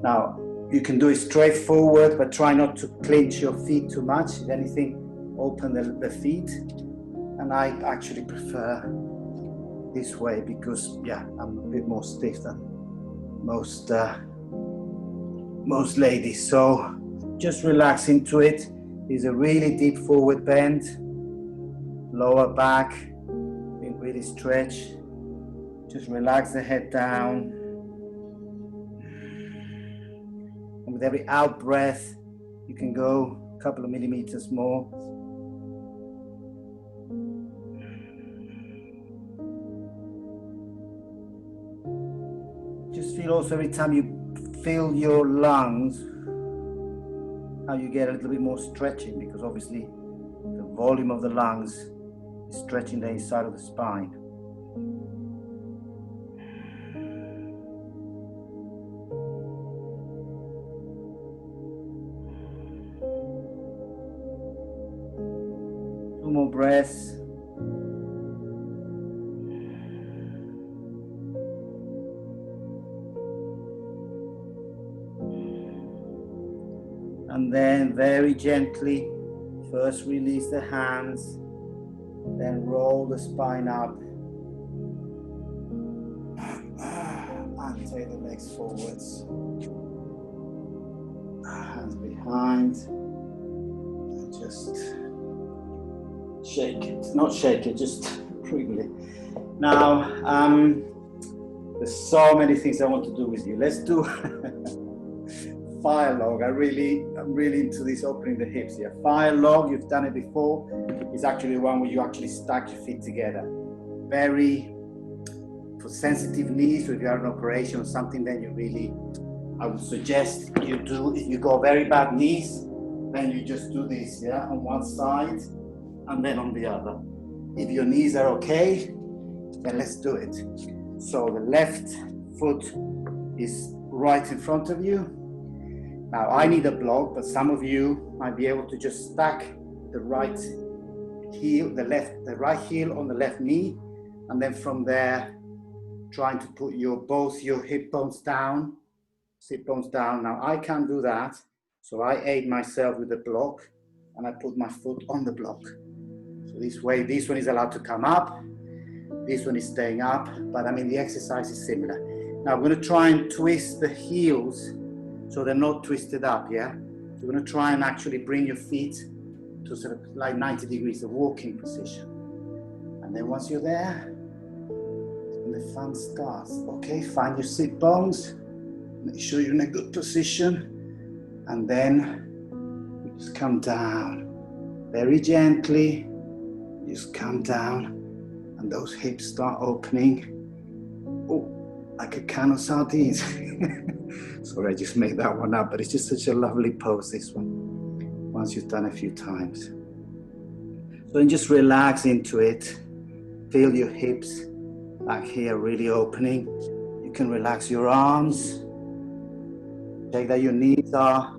Now, you can do it straight forward, but try not to clench your feet too much. If anything, open the feet. And I actually prefer this way because, yeah, I'm a bit more stiff than most ladies. So just relax into it. There's a really deep forward bend, lower back, being really stretched. Just relax the head down. And with every out breath, you can go a couple of millimeters more. Just feel also every time you fill your lungs, how you get a little bit more stretching, because obviously the volume of the lungs is stretching the inside of the spine. Two more breaths. And then very gently, first release the hands, then roll the spine up. And take the legs forwards. Hands behind. And just shake it. Not shake it, just wriggle it. Now, there's so many things I want to do with you. Let's do fire log. I'm really into this opening the hips here. Fire log, you've done it before. It's actually one where you actually stack your feet together. Very, for sensitive knees, so if you have an operation or something, then you really, I would suggest you do, if you go very bad knees, then you just do this, yeah, on one side and then on the other. If your knees are okay, then let's do it. So the left foot is right in front of you. Now I need a block, but some of you might be able to just stack the right heel, the right heel on the left knee, and then from there, trying to put both your hip bones down, sit bones down. Now I can't do that, so I aid myself with the block, and I put my foot on the block. So this way, this one is allowed to come up, this one is staying up, but I mean the exercise is similar. Now I'm going to try and twist the heels so they're not twisted up, yeah? You're going to try and actually bring your feet to sort of like 90 degrees, the walking position. And then once you're there, when the fun starts, okay, find your sit bones, make sure you're in a good position, and then you just come down very gently. Just come down, and those hips start opening. Oh, like a can of sardines. Sorry, I just made that one up, but it's just such a lovely pose, this one, once you've done a few times. So then just relax into it. Feel your hips back here really opening. You can relax your arms. Check that your knees are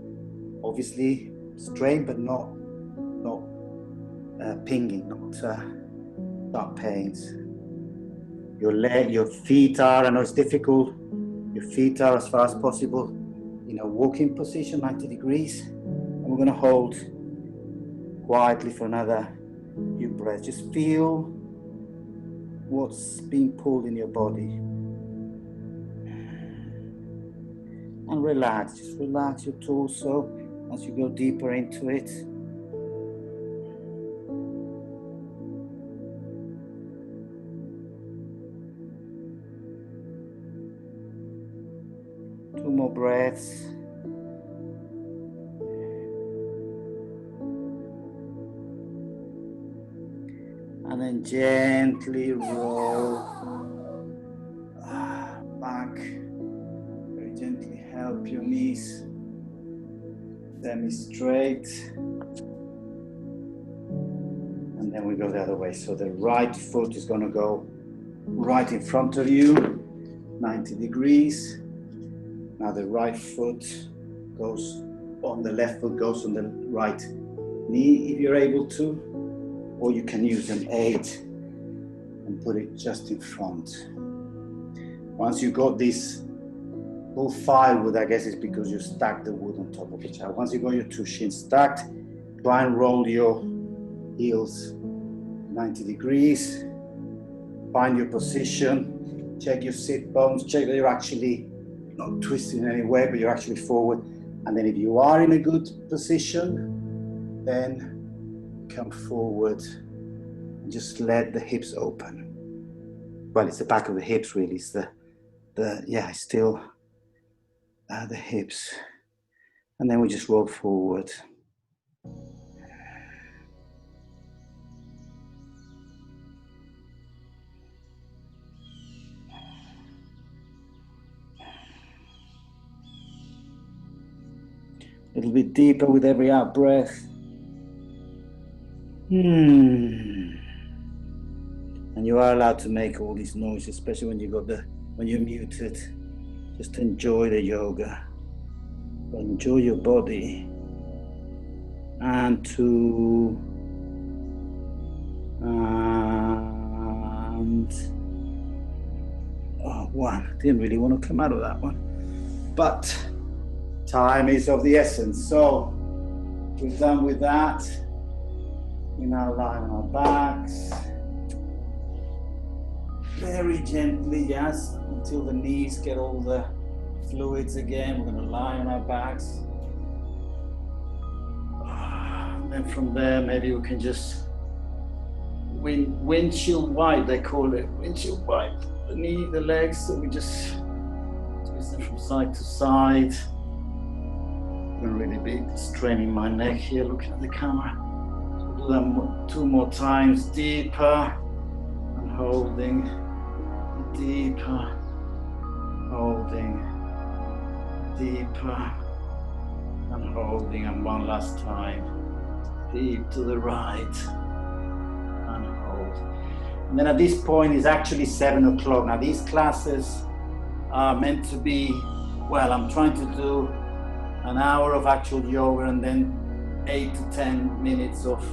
obviously straight, but not pinging, not sharp pains. Your feet are, I know it's difficult, your feet are as far as possible in a walking position, 90 degrees. And we're going to hold quietly for another few breaths. Just feel what's being pulled in your body. And relax, just relax your torso as you go deeper into it. Two more breaths. And then gently roll back. Very gently help your knees semi-straight. And then we go the other way. So the right foot is going to go right in front of you, 90 degrees. Now the right foot goes on, the left foot goes on the right knee if you're able to, or you can use an aid and put it just in front. Once you got this full firewood, I guess it's because you stacked the wood on top of each other. Once you got your two shins stacked, try and roll your heels 90 degrees. Find your position, check your sit bones, check that you're actually not twisting in any way, but you're actually forward. And then if you are in a good position, then come forward and just let the hips open. Well, it's the back of the hips really, it's the hips. And then we just roll forward. A little bit deeper with every out breath. And you are allowed to make all these noises, especially when you're muted. Just enjoy the yoga. Enjoy your body. And two. And one. Didn't really want to come out of that one. But time is of the essence. So we're done with that. We now lie on our backs. Very gently, yes, until the knees get all the fluids again. We're going to lie on our backs. And then from there, maybe we can just windshield wipe, they call it. Windshield wipe the legs. So we just twist them from side to side. I'm really be straining my neck here, looking at the camera. So we'll do that two more times, deeper and holding, deeper, holding, deeper and holding, and one last time, deep to the right and hold. And then at this point it's actually 7 o'clock. Now these classes are meant to be, well, I'm trying to do an hour of actual yoga and then 8 to 10 minutes of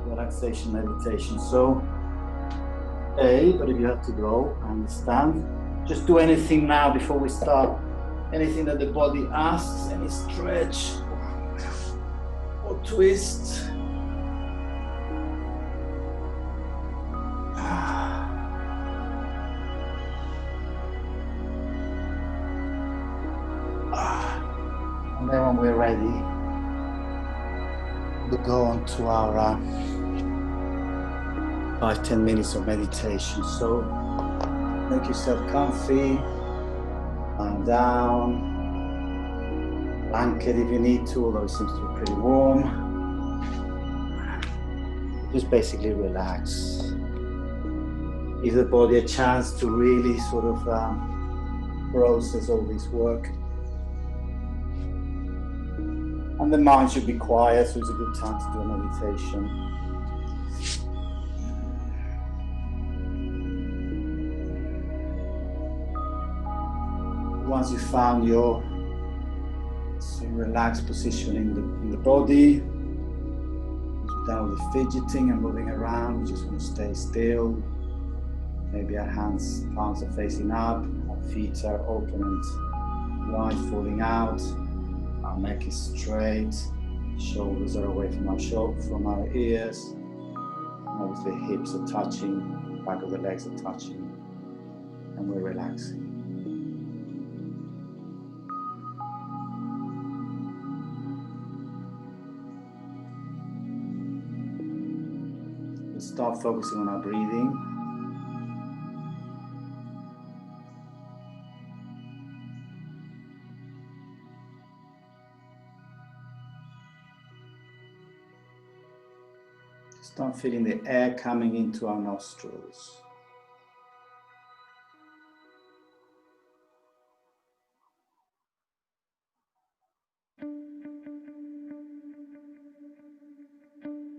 relaxation meditation. So, but if you have to go, I understand. Just do anything now before we start. Anything that the body asks, any stretch or twist. And then when we're ready, we'll go on to our 5-10 minutes of meditation. So make yourself comfy, lying down, blanket if you need to, although it seems to be pretty warm. Just basically relax. Give the body a chance to really sort of process all this work. And the mind should be quiet, so it's a good time to do a meditation. Once you found your relaxed position in the body, once you've done all the fidgeting and moving around, we just want to stay still. Maybe our palms are facing up, our feet are open and wide, falling out. Our neck is straight, shoulders are away from our ears. And obviously hips are touching, back of the legs are touching, and we're relaxing. We'll start focusing on our breathing. Start feeling the air coming into our nostrils.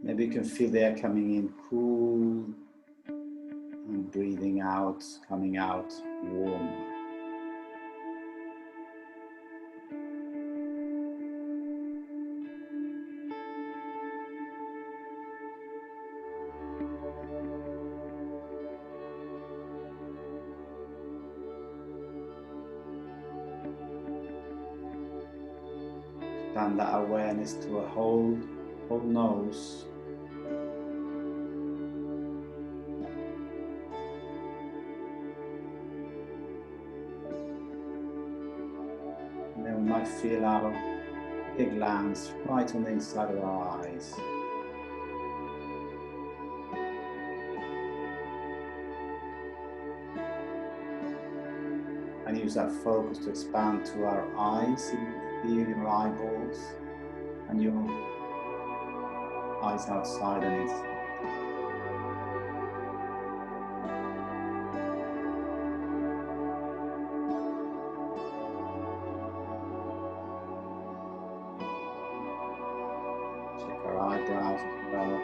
Maybe you can feel the air coming in cool and breathing out, coming out warm. Expand that awareness to a whole nose. And then we might feel our big glands right on the inside of our eyes. And use that focus to expand to our eyes. Feel your eyeballs and your eyes outside and inside. Check our eyebrows as well.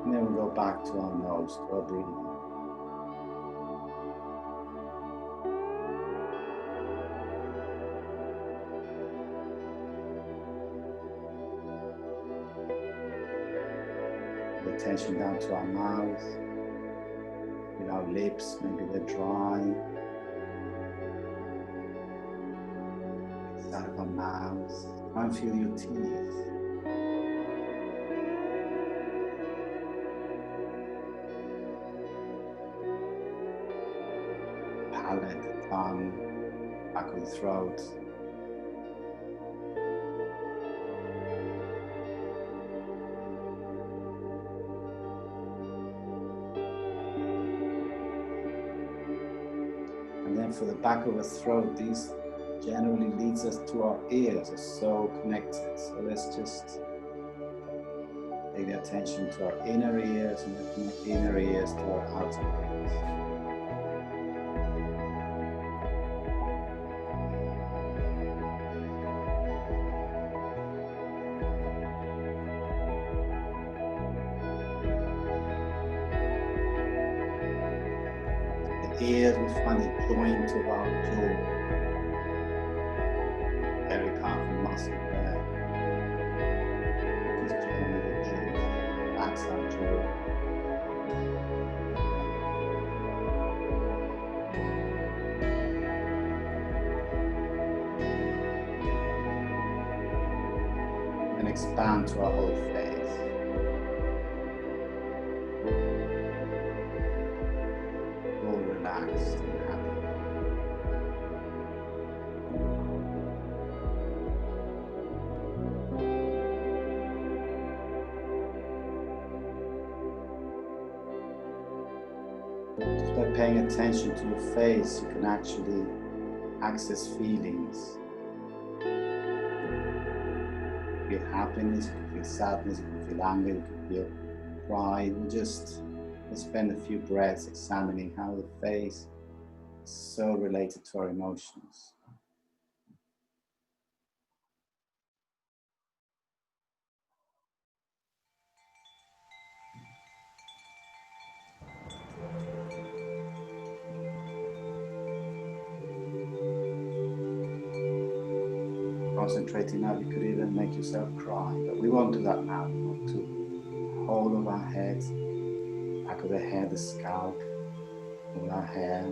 And then we'll go back to our nose, to our breathing. The attention down to our mouth, with our lips, maybe they're dry. Inside of our mouth, try and feel your teeth. Palate, the tongue, back of the throat. And then for the back of the throat, these generally leads us to our ears, are so connected. So let's just take the attention to our inner ears and from the inner ears to our outer ears. The ears, we find the joint of our jaw. Very powerful muscle there. Just generally the jaw, relax our jaw. And expand to our whole face. All relaxed and happy. paying attention to your face, you can actually access feelings. You feel happiness, you can feel sadness, you can feel anger, you can feel pride. Let's spend a few breaths examining how the face is so related to our emotions. Concentrating now, you could even make yourself cry, but we won't do that now. We want to whole of our head, back of the head, the scalp, all our hair.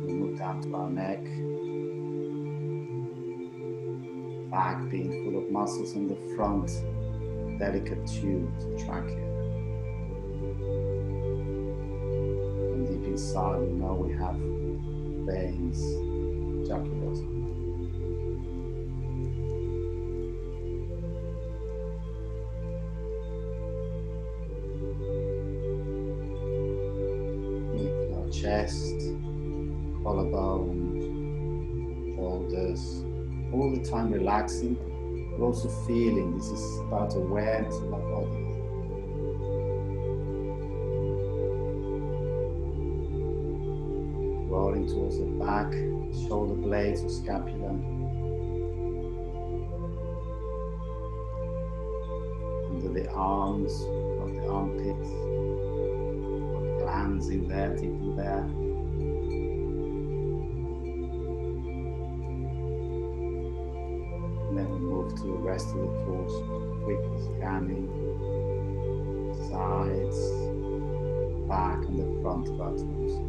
We move down to our neck, back being full of muscles in the front, delicate tube, the trachea. And deep inside, we know we have veins, jugulars. Our chest, collarbone, shoulders, all the time relaxing, but also feeling. This is about awareness of our body. Rolling towards the back, shoulder blades or scapula. Under the arms, got the armpits, got glands in there, deep in there. And then we move to the rest of the torso, quickly scanning sides, back and the front of our torso.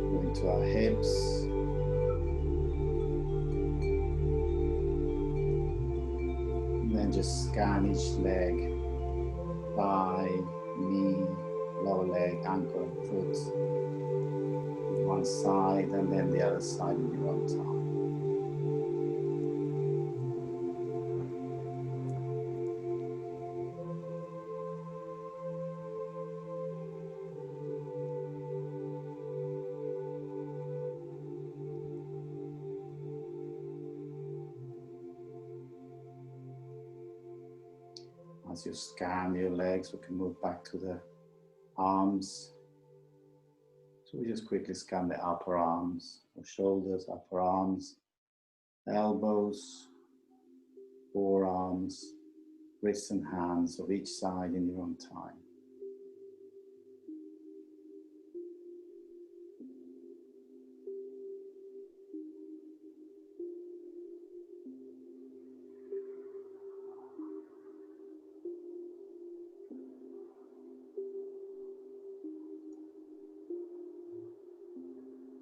Moving to our hips. And then just scan each leg, thigh, knee, lower leg, ankle and foot. One side and then the other side in your own time. As you scan your legs, we can move back to the arms. So we just quickly scan the upper arms, or shoulders, upper arms, elbows, forearms, wrists and hands of each side in your own time.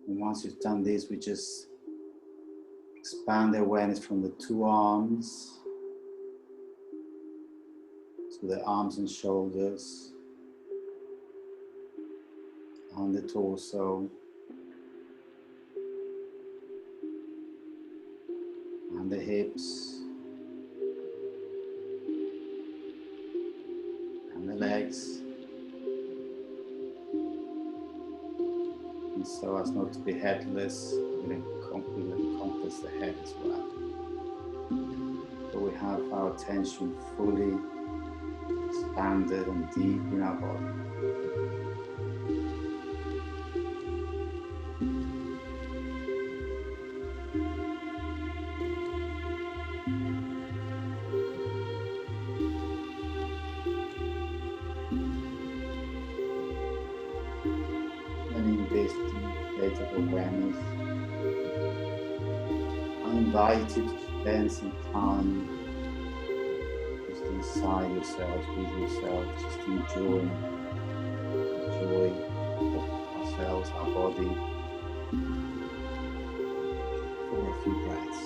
And once you've done this, we just expand the awareness from the two arms to the arms and shoulders, on the torso, and the hips, and the legs. And so as not to be headless, we'll encompass the head as well. So we have our attention fully expanded and deep in our body. And in this state of awareness, I invite you to spend some time just inside yourselves, with yourselves, just enjoying the joy of ourselves, our body, for a few breaths.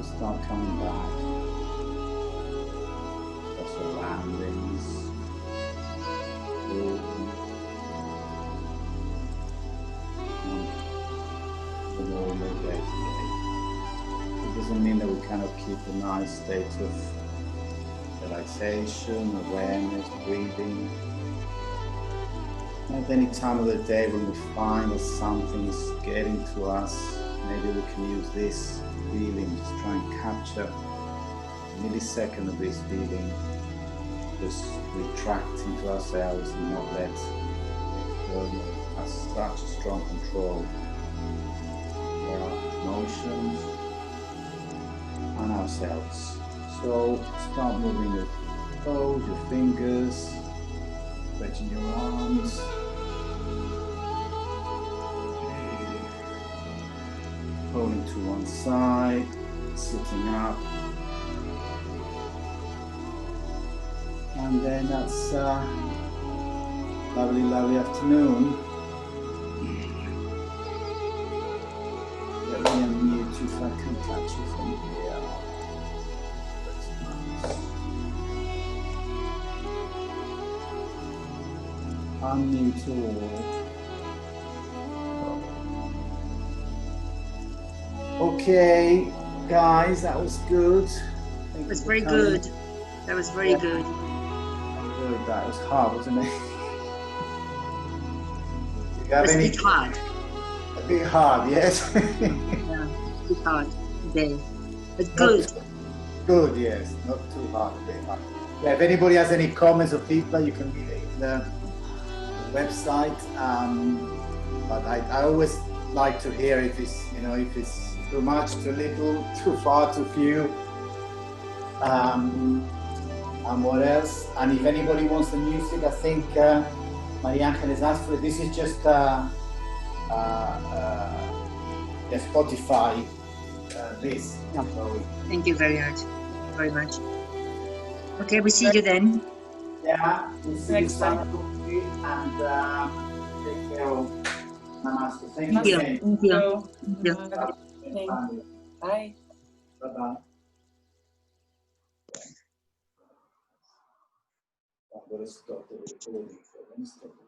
to start coming back. The surroundings. The normal day to day. It doesn't mean that we cannot keep a nice state of relaxation, awareness, breathing. At any time of the day when we find that something is getting to us, maybe we can use this feeling, just try and capture a millisecond of this feeling, just retract into ourselves and not let us such a strong control over our emotions and ourselves. So start moving your toes, your fingers, stretching your arms. Rolling to one side, sitting up. And then that's lovely, lovely afternoon. Let me unmute you if I can touch you from here. That's nice. Unmute all. Okay, guys, that was good. It was very good. That was very good. Good. That was hard, wasn't it? It was a bit hard. A bit hard, yes. Yeah, a bit hard today, but good. Good, yes. Not too hard, a bit hard. Yeah, if anybody has any comments or feedback, you can read it in the website. But I always like to hear if it's, if it's too much, too little, too far, too few. And what else? And if anybody wants the music, I think Maria Angeles asked for it. This is just the Spotify list. Yeah. Thank you very much. Okay, we see you then. Yeah, we'll see you soon. And take care of Namaste. Thank you. Thank you. Bye. Bye-bye. I'm going to stop the recording for a minute.